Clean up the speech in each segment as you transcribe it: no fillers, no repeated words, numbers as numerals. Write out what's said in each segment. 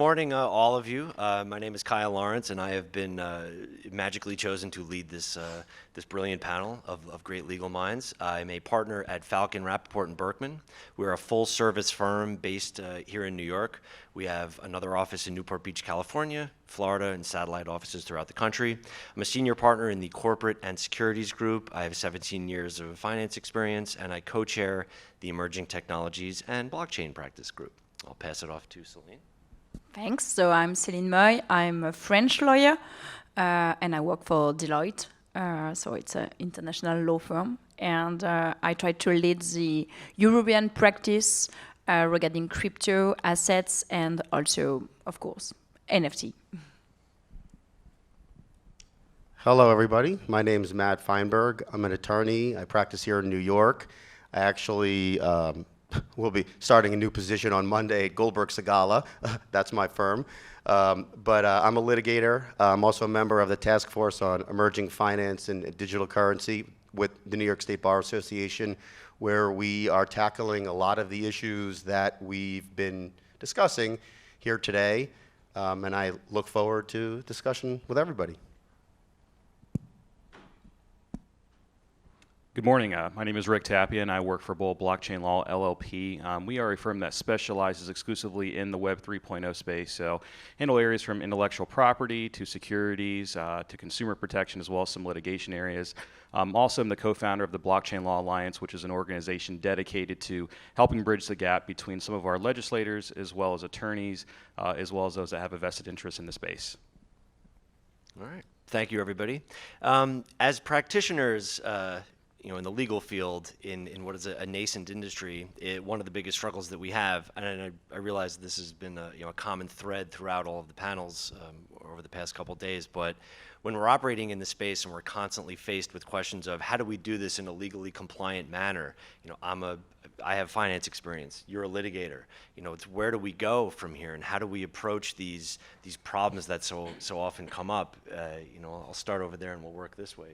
morning, all of you. My name is Kyle Lawrence, and I have been magically chosen to lead this brilliant panel of great legal minds. I'm a partner at Falcon, Rappaport, and Berkman. We're a full-service firm based here in New York. We have another office in Newport Beach, California, Florida, and satellite offices throughout the country. I'm a senior partner in the corporate and securities group. I have 17 years of finance experience, and I co-chair the emerging technologies and blockchain practice group. I'll pass it off to Celine. Thanks. So I'm Celine Moille. I'm a French lawyer, and I work for Deloitte. So it's an international law firm. And I try to lead the European practice regarding crypto assets and also, of course, NFT. Hello, everybody. My name is Matt Feinberg. I'm an attorney. I practice here in New York. I actually will be starting a new position on Monday at Goldberg Segalla. That's my firm. But I'm a litigator. I'm also a member of the task force on emerging finance and digital currency with the New York State Bar Association, where we are tackling a lot of the issues that we've been discussing here today. And I look forward to discussion with everybody. Good morning. My name is Rick Tapia, and I work for Moille Blockchain Law, LLP. We are a firm that specializes exclusively in the Web 3.0 space, so handle areas from intellectual property to securities to consumer protection, as well as some litigation areas. Also, I'm the co-founder of the Blockchain Law Alliance, which is an organization dedicated to helping bridge the gap between some of our legislators, as well as attorneys, as well as those that have a vested interest in the space. All right. Thank you, everybody. As practitioners, in the legal field, in what is a nascent industry, one of the biggest struggles that we have, and I realize this has been a common thread throughout all of the panels over the past couple of days, but when we're operating in the space and we're constantly faced with questions of how do we do this in a legally compliant manner, I have finance experience, you're a litigator, it's where do we go from here and how do we approach these problems that so often come up? I'll start over there and we'll work this way.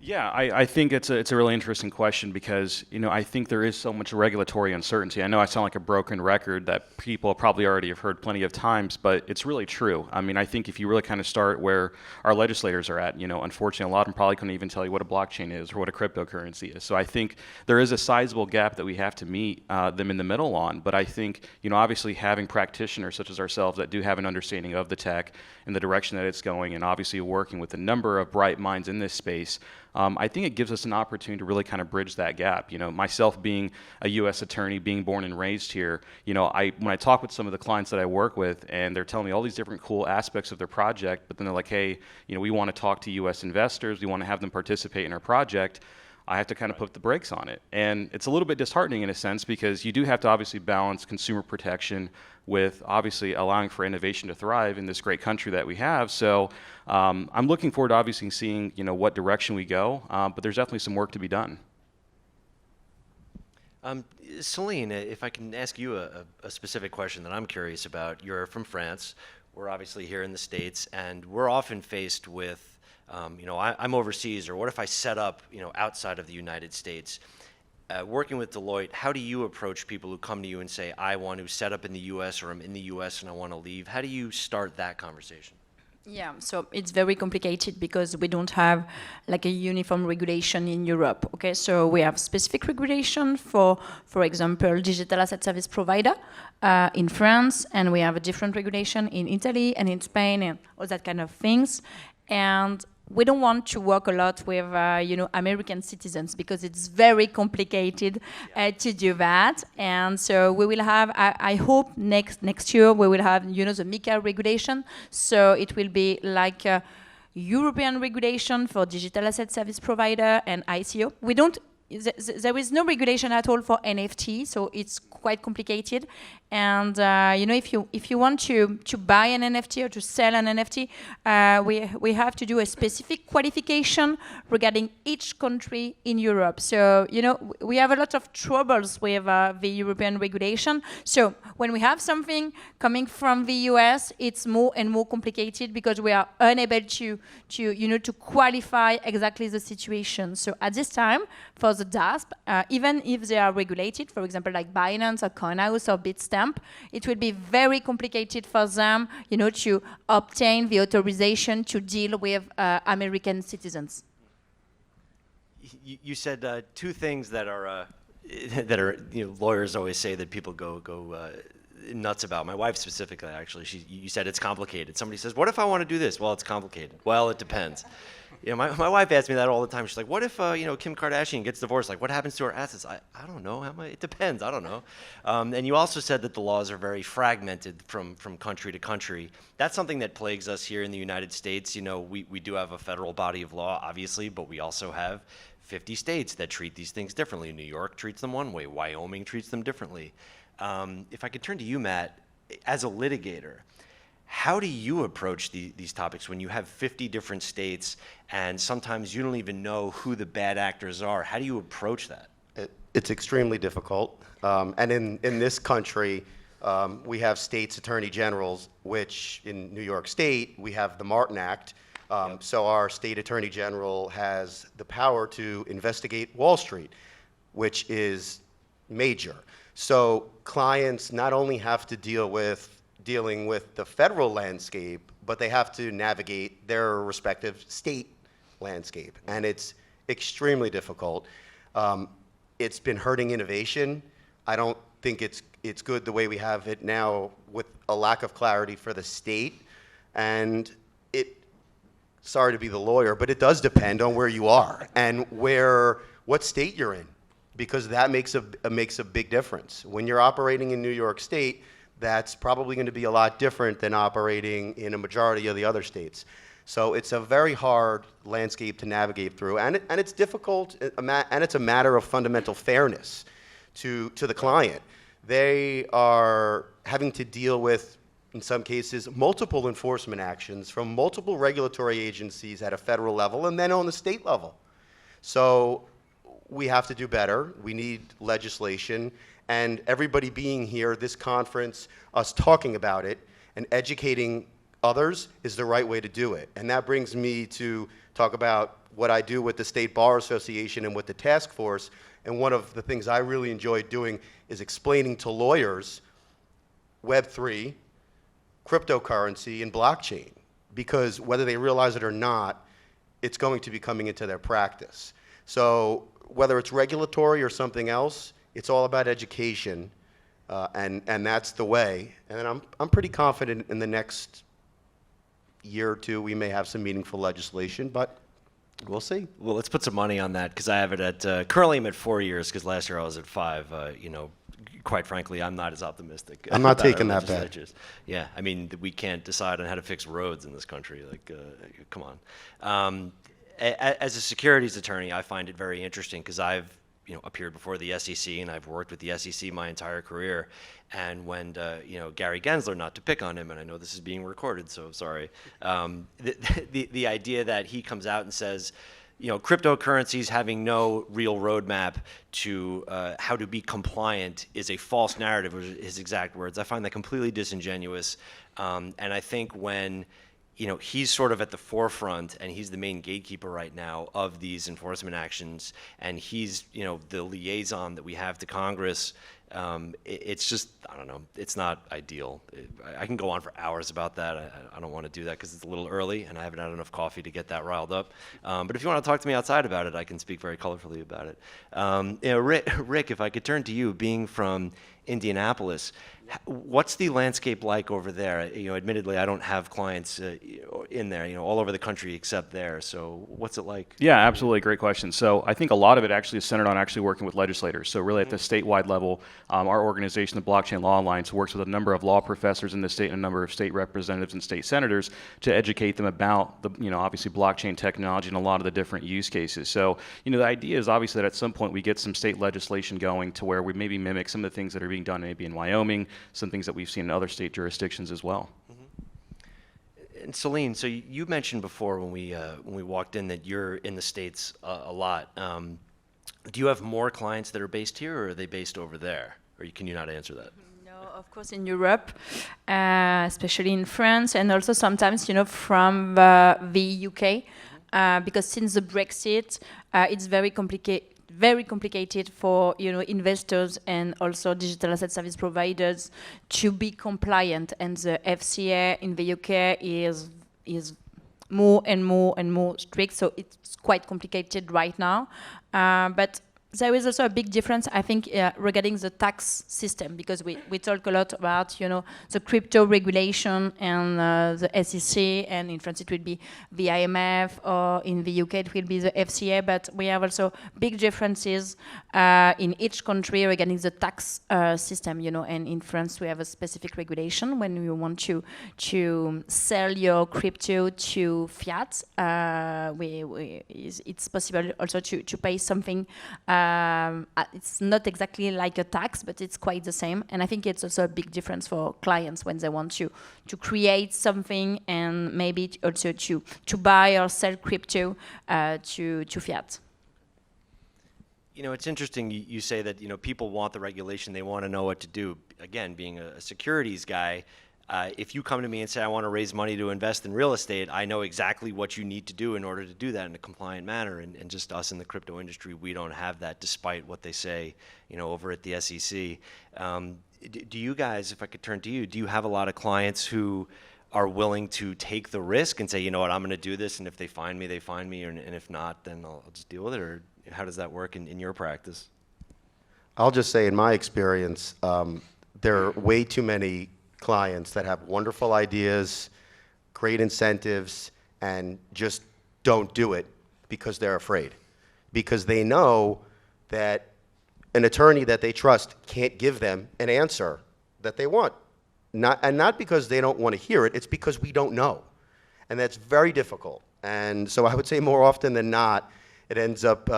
Yeah, I think it's a really interesting question because, I think there is so much regulatory uncertainty. I know I sound like a broken record that people probably already have heard plenty of times, but it's really true. I mean, I think if you really kind of start where our legislators are at, unfortunately, a lot of them probably couldn't even tell you what a blockchain is or what a cryptocurrency is. So I think there is a sizable gap that we have to meet them in the middle on. But I think, obviously having practitioners such as ourselves that do have an understanding of the tech and the direction that it's going, and obviously working with a number of bright minds in this space, I think it gives us an opportunity to really kind of bridge that gap. Myself being a U.S. attorney, being born and raised here, when I talk with some of the clients that I work with, and they're telling me all these different cool aspects of their project, but then they're like, hey, we want to talk to U.S. investors, we want to have them participate in our project, I have to kind of put the brakes on it. And it's a little bit disheartening in a sense because you do have to obviously balance consumer protection with obviously allowing for innovation to thrive in this great country that we have. So I'm looking forward to obviously seeing what direction we go, but there's definitely some work to be done. Celine, if I can ask you a specific question that I'm curious about. You're from France. We're obviously here in the States, and we're often faced with I'm overseas, or what if I set up, outside of the United States? Working with Deloitte, how do you approach people who come to you and say, I want to set up in the U.S. or I'm in the U.S. and I want to leave? How do you start that conversation? Yeah, so it's very complicated because we don't have like a uniform regulation in Europe. Okay, so we have specific regulation for example, digital asset service provider in France, and we have a different regulation in Italy and in Spain and all that kind of things. And we don't want to work a lot with, American citizens because it's very complicated to do that. And so we will have, I hope next year we will have, the MiCA regulation. So it will be like a European regulation for digital asset service provider and ICO. There is no regulation at all for NFT, so it's quite complicated. And if you want to buy an NFT or to sell an NFT, we have to do a specific qualification regarding each country in Europe. So we have a lot of troubles with the European regulation. So when we have something coming from the US, it's more and more complicated because we are unable to qualify exactly the situation. So at this time, for for the DASP, even if they are regulated, for example, like Binance or Coinhouse or Bitstamp, it will be very complicated for them, to obtain the authorization to deal with American citizens. You said two things that are lawyers always say that people go nuts about. My wife specifically, actually, you said it's complicated. Somebody says, "What if I want to do this?" Well, it's complicated. Well, it depends. My wife asks me that all the time. She's like, "What if Kim Kardashian gets divorced? Like, what happens to her assets?" I don't know. It depends. I don't know. And you also said that the laws are very fragmented from country to country. That's something that plagues us here in the United States. We do have a federal body of law, obviously, but we also have 50 states that treat these things differently. New York treats them one way. Wyoming treats them differently. If I could turn to you, Matt, as a litigator, how do you approach these topics when you have 50 different states and sometimes you don't even know who the bad actors are? How do you approach that? It's extremely difficult. And in this country, we have states' attorney generals, which in New York State, we have the Martin Act. So our state attorney general has the power to investigate Wall Street, which is major. So clients not only have to dealing with the federal landscape, but they have to navigate their respective state landscape. And it's extremely difficult. It's been hurting innovation. I don't think it's good the way we have it now with a lack of clarity for the state. And sorry to be the lawyer, but it does depend on where you are and what state you're in, because that makes a big difference. When you're operating in New York State, that's probably going to be a lot different than operating in a majority of the other states. So it's a very hard landscape to navigate through, and it's difficult, and it's a matter of fundamental fairness to the client. They are having to deal with, in some cases, multiple enforcement actions from multiple regulatory agencies at a federal level and then on the state level. So we have to do better. We need legislation. And everybody being here, this conference, us talking about it and educating others is the right way to do it. And that brings me to talk about what I do with the State Bar Association and with the task force. And one of the things I really enjoy doing is explaining to lawyers Web3, cryptocurrency, and blockchain, because whether they realize it or not, it's going to be coming into their practice. So whether it's regulatory or something else, it's all about education, and that's the way. And then I'm pretty confident in the next year or two we may have some meaningful legislation, but we'll see. Well, let's put some money on that, because I have it at currently I'm at 4 years, because last year I was at 5. Quite frankly, I'm not as optimistic. I'm not about our taking that bet. legislatures. Yeah, I mean, we can't decide on how to fix roads in this country. Like, come on. As a securities attorney, I find it very interesting because I've appeared before the SEC and I've worked with the SEC my entire career. And when Gary Gensler, not to pick on him, and I know this is being recorded, so sorry, the idea that he comes out and says, cryptocurrencies having no real roadmap to how to be compliant is a false narrative, was his exact words. I find that completely disingenuous. And I think when he's sort of at the forefront and he's the main gatekeeper right now of these enforcement actions, and he's the liaison that we have to Congress. It's just, I don't know, it's not ideal. I can go on for hours about that. I don't want to do that because it's a little early and I haven't had enough coffee to get that riled up. But if you want to talk to me outside about it, I can speak very colorfully about it. Rick, if I could turn to you, being from Indianapolis, what's the landscape like over there? Admittedly, I don't have clients in there, all over the country except there. So what's it like? Yeah, absolutely. Great question. So I think a lot of it actually is centered on actually working with legislators. So really at the statewide level, our organization, the Blockchain Law Alliance, works with a number of law professors in the state and a number of state representatives and state senators to educate them about the, obviously blockchain technology and a lot of the different use cases. So, the idea is obviously that at some point we get some state legislation going to where we maybe mimic some of the things that are being done maybe in Wyoming, some things that we've seen in other state jurisdictions as well. And Celine, so you mentioned before when we walked in that you're in the States a lot. Do you have more clients that are based here, or are they based over there? Or can you not answer that? No, of course in Europe, especially in France, and also sometimes, from the UK, because since the Brexit, it's very complicated very complicated for investors and also digital asset service providers to be compliant, and the FCA in the UK is more and more strict, so it's quite complicated right now. But there is also a big difference, I think, regarding the tax system, because we talk a lot about, the crypto regulation and the SEC, and in France it will be the IMF, or in the UK it will be the FCA, but we have also big differences in each country regarding the tax system, and in France we have a specific regulation when you want to sell your crypto to fiat. It's possible also to pay something. It's not exactly like a tax, but it's quite the same. And I think it's also a big difference for clients when they want to create something, and maybe also to buy or sell crypto to fiat. It's interesting you say that, people want the regulation, they want to know what to do. Again, being a securities guy, if you come to me and say, I want to raise money to invest in real estate, I know exactly what you need to do in order to do that in a compliant manner. And just us in the crypto industry, we don't have that, despite what they say, over at the SEC. Do you guys, if I could turn to you, do you have a lot of clients who are willing to take the risk and say, you know what, I'm going to do this, and if they find me, they find me, and if not, then I'll just deal with it? Or how does that work in your practice? I'll just say, in my experience, there are way too many clients that have wonderful ideas, great incentives, and just don't do it because they're afraid. Because they know that an attorney that they trust can't give them an answer that they want. Not because they don't want to hear it, it's because we don't know. And that's very difficult. And so I would say more often than not, it ends up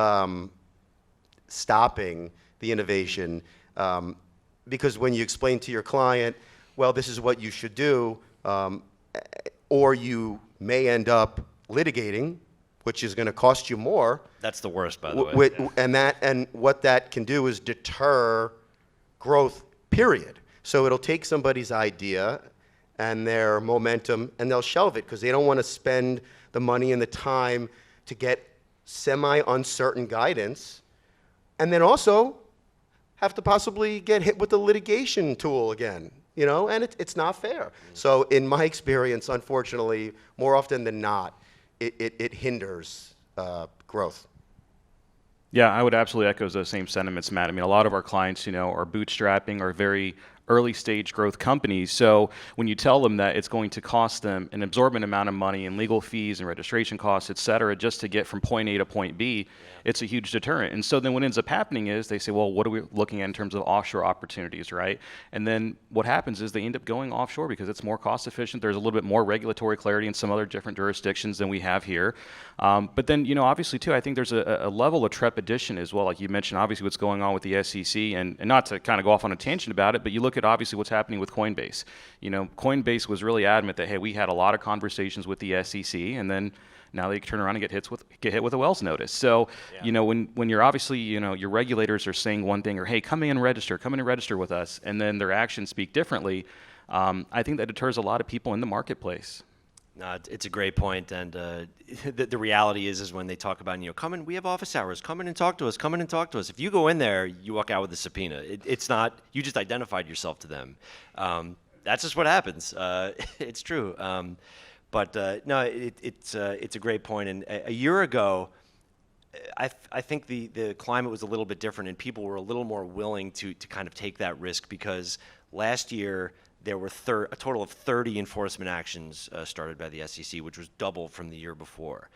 stopping the innovation, because when you explain to your client, well, this is what you should do, or you may end up litigating, which is going to cost you more. That's the worst, by the way. And what that can do is deter growth, period. So it'll take somebody's idea and their momentum, and they'll shelve it because they don't want to spend the money and the time to get semi-uncertain guidance, and then also have to possibly get hit with the litigation tool again. And it's not fair. So in my experience, unfortunately, more often than not, it hinders growth. Yeah, I would absolutely echo those same sentiments, Matt. I mean, a lot of our clients, are bootstrapping or very early stage growth companies. So when you tell them that it's going to cost them an absorbent amount of money in legal fees and registration costs, et cetera, just to get from point A to point B, it's a huge deterrent. And so then what ends up happening is they say, well, what are we looking at in terms of offshore opportunities, right? And then what happens is they end up going offshore because it's more cost efficient. There's a little bit more regulatory clarity in some other different jurisdictions than we have here. But then, obviously too, I think there's a level of trepidation as well. Like you mentioned, obviously what's going on with the SEC, and not to kind of go off on a tangent about it, but you look at obviously what's happening with Coinbase. Coinbase was really adamant that, hey, we had a lot of conversations with the SEC, and then now they turn around and get hit with a Wells notice. So, when you're obviously, your regulators are saying one thing, or hey, come in and register with us, and then their actions speak differently, I think that deters a lot of people in the marketplace. No, it's a great point, and the reality is when they talk about, come in, we have office hours, come in and talk to us. If you go in there, you walk out with a subpoena. It's not, you just identified yourself to them. That's just what happens. It's true. But no, it's a great point. And a year ago, I think the climate was a little bit different, and people were a little more willing to kind of take that risk, because last year there were a total of 30 enforcement actions started by the SEC, which was double from the year before.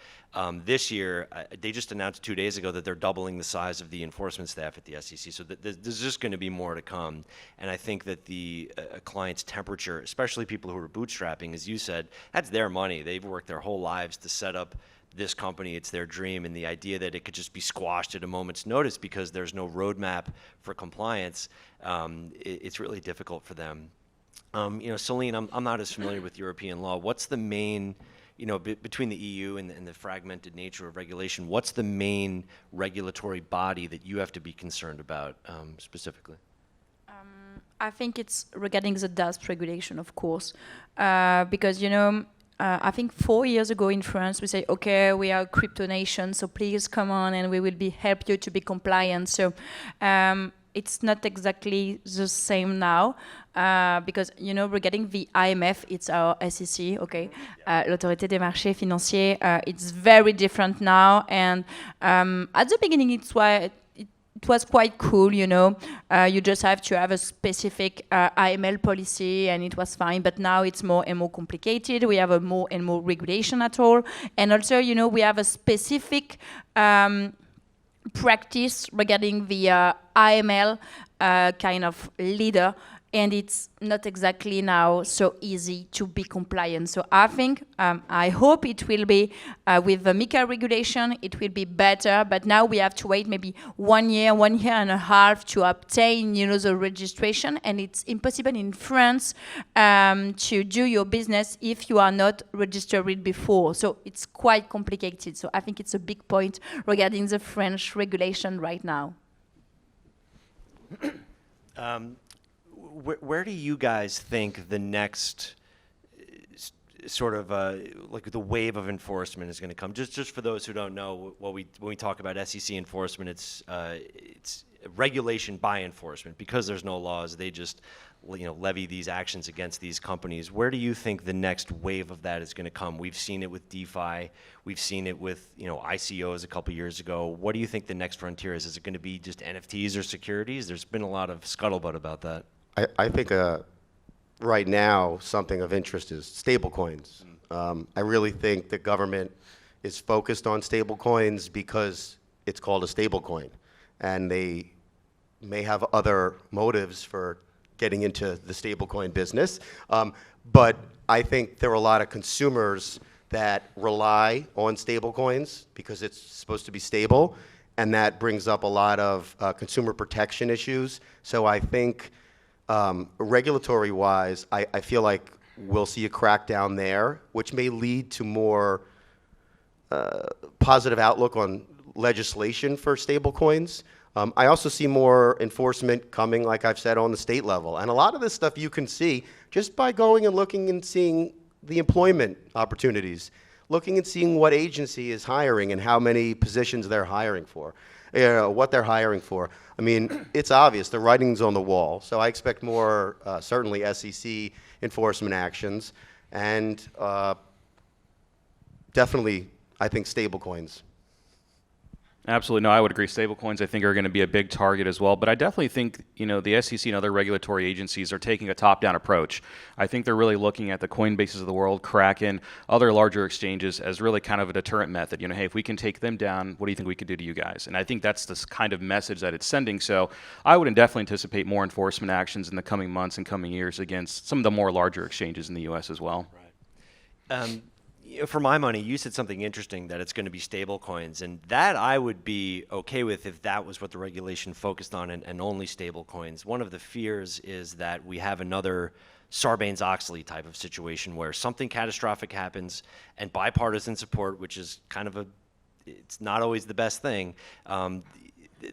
This year, they just announced 2 days ago that they're doubling the size of the enforcement staff at the SEC. So there's just going to be more to come. And I think that the client's temperature, especially people who are bootstrapping, as you said, that's their money. They've worked their whole lives to set up this company. It's their dream. And the idea that it could just be squashed at a moment's notice because there's no roadmap for compliance, it's really difficult for them. Celine, I'm not as familiar with European law. What's the main, between the EU and the fragmented nature of regulation, what's the main regulatory body that you have to be concerned about specifically? I think it's regarding the DASP regulation, of course, because, I think 4 years ago in France, we say, okay, we are a crypto nation, so please come on and we will help you to be compliant. So it's not exactly the same now because, regarding the IMF, it's our SEC, okay, l'Autorité des marchés financiers, it's very different now. And at the beginning, it was quite cool, you just have to have a specific AML policy and it was fine, but now it's more and more complicated. We have a more and more regulation at all. And also, we have a specific practice regarding the AML kind of leader, and it's not exactly now so easy to be compliant. So I think, I hope it will be, with the MiCA regulation, it will be better, but now we have to wait maybe 1 year and a half to obtain, the registration, and it's impossible in France to do your business if you are not registered before. So it's quite complicated. So I think it's a big point regarding the French regulation right now. Where do you guys think the next sort of like the wave of enforcement is going to come? Just for those who don't know, when we talk about SEC enforcement, it's regulation by enforcement. Because there's no laws, they just levy these actions against these companies. Where do you think the next wave of that is going to come? We've seen it with DeFi. We've seen it with ICOs a couple years ago. What do you think the next frontier is? Is it going to be just NFTs or securities? There's been a lot of scuttlebutt about that. I think right now something of interest is stablecoins. I really think the government is focused on stablecoins because it's called a stablecoin, and they may have other motives for getting into the stablecoin business. But I think there are a lot of consumers that rely on stablecoins because it's supposed to be stable, and that brings up a lot of consumer protection issues. So I think regulatory-wise, I feel like we'll see a crackdown there, which may lead to more positive outlook on legislation for stablecoins. I also see more enforcement coming, like I've said, on the state level. And a lot of this stuff you can see just by going and looking and seeing the employment opportunities, looking and seeing what agency is hiring and how many positions they're hiring for, what they're hiring for. I mean, it's obvious, the writing's on the wall. So I expect more, certainly SEC enforcement actions, and definitely, I think, stablecoins. Absolutely. No, I would agree. Stablecoins, I think, are going to be a big target as well. But I definitely think, the SEC and other regulatory agencies are taking a top-down approach. I think they're really looking at the Coinbases of the world, Kraken, other larger exchanges as really kind of a deterrent method. Hey, if we can take them down, what do you think we could do to you guys? And I think that's the kind of message that it's sending. So I would definitely anticipate more enforcement actions in the coming months and coming years against some of the more larger exchanges in the U.S. as well. Right. For my money, you said something interesting, that it's going to be stable coins, and that I would be okay with if that was what the regulation focused on, and only stable coins. One of the fears is that we have another Sarbanes-Oxley type of situation where something catastrophic happens and bipartisan support, which is kind of it's not always the best thing.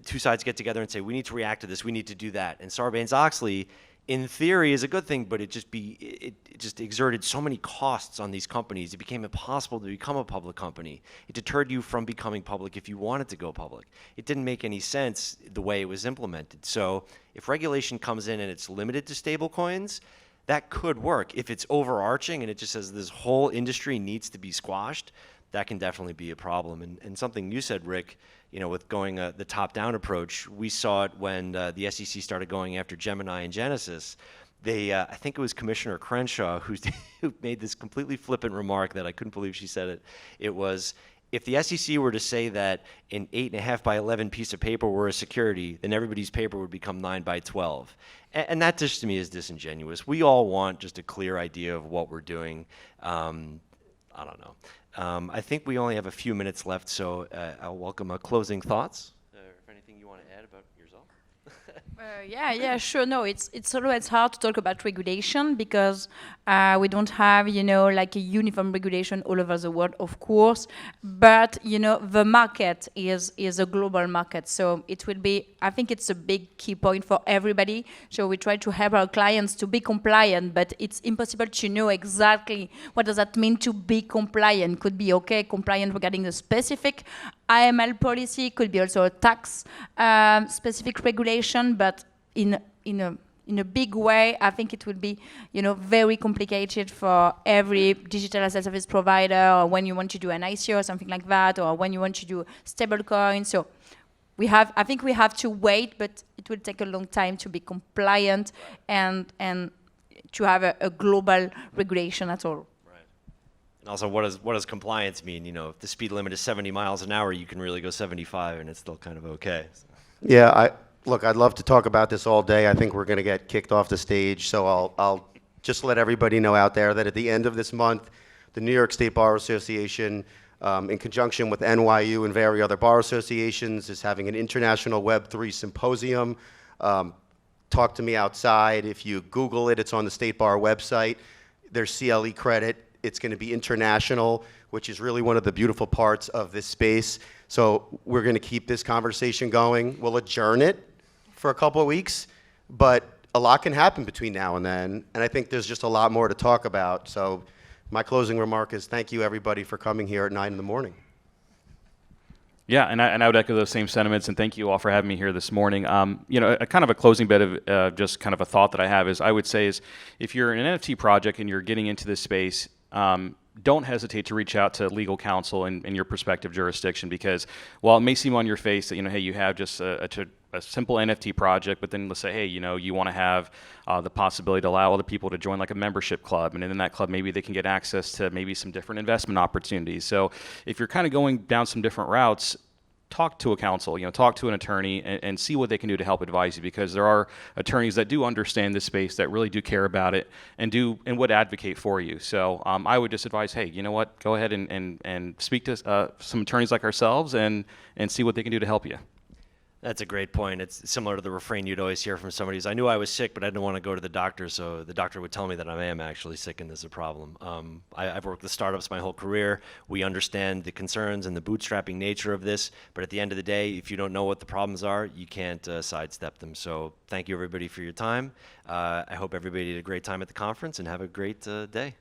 Two sides get together and say, we need to react to this, we need to do that. And Sarbanes-Oxley, in theory, is a good thing, but it just exerted so many costs on these companies. It became impossible to become a public company. It deterred you from becoming public if you wanted to go public. It didn't make any sense the way it was implemented. So if regulation comes in and it's limited to stable coins, that could work. If it's overarching and it just says this whole industry needs to be squashed, that can definitely be a problem. And something you said, Rick, with going the top-down approach, we saw it when the SEC started going after Gemini and Genesis. I think it was Commissioner Crenshaw who made this completely flippant remark that I couldn't believe she said it. It was, if the SEC were to say that an 8.5 by 11 piece of paper were a security, then everybody's paper would become 9 by 12. And that just to me is disingenuous. We all want just a clear idea of what we're doing. I don't know. I think we only have a few minutes left, so I'll welcome closing thoughts. If anything you want to add about yourself? Yeah, sure. No, it's always hard to talk about regulation because we don't have, like a uniform regulation all over the world, of course. But the market is a global market, so it will be. I think it's a big key point for everybody. So we try to help our clients to be compliant, but it's impossible to know exactly what does that mean to be compliant. Could be compliant regarding a specific AML policy, could be also a tax specific regulation, but in a big way, I think it will be, very complicated for every digital asset service provider, or when you want to do an ICO or something like that, or when you want to do stablecoin. So I think we have to wait, but it will take a long time to be compliant and to have a global regulation at all. And also, what does compliance mean? If the speed limit is 70 miles an hour, you can really go 75, and it's still kind of okay. Yeah, look, I'd love to talk about this all day. I think we're going to get kicked off the stage, so I'll just let everybody know out there that at the end of this month, the New York State Bar Association, in conjunction with NYU and various other bar associations, is having an international Web3 symposium. Talk to me outside. If you Google it, it's on the State Bar website. There's CLE credit. It's going to be international, which is really one of the beautiful parts of this space. So we're going to keep this conversation going. We'll adjourn it for a couple of weeks, but a lot can happen between now and then, and I think there's just a lot more to talk about. So my closing remark is thank you, everybody, for coming here at 9 in the morning. Yeah, and I would echo those same sentiments, and thank you all for having me here this morning. A kind of a closing bit of just kind of a thought that I have is I would say is if you're an NFT project and you're getting into this space, don't hesitate to reach out to legal counsel in your prospective jurisdiction, because while it may seem on your face that hey, you have just a simple NFT project, but then let's say, hey, you want to have the possibility to allow other people to join like a membership club, and in that club maybe they can get access to maybe some different investment opportunities. So if you're kind of going down some different routes, talk to a counsel, talk to an attorney and see what they can do to help advise you, because there are attorneys that do understand this space, that really do care about it and would advocate for you. So I would just advise, hey, you know what, go ahead and speak to some attorneys like ourselves and see what they can do to help you. That's a great point. It's similar to the refrain you'd always hear from somebody who's, I knew I was sick, but I didn't want to go to the doctor, so the doctor would tell me that I am actually sick and there's a problem. I've worked with startups my whole career. We understand the concerns and the bootstrapping nature of this, but at the end of the day, if you don't know what the problems are, you can't sidestep them. So thank you, everybody, for your time. I hope everybody had a great time at the conference, and have a great day.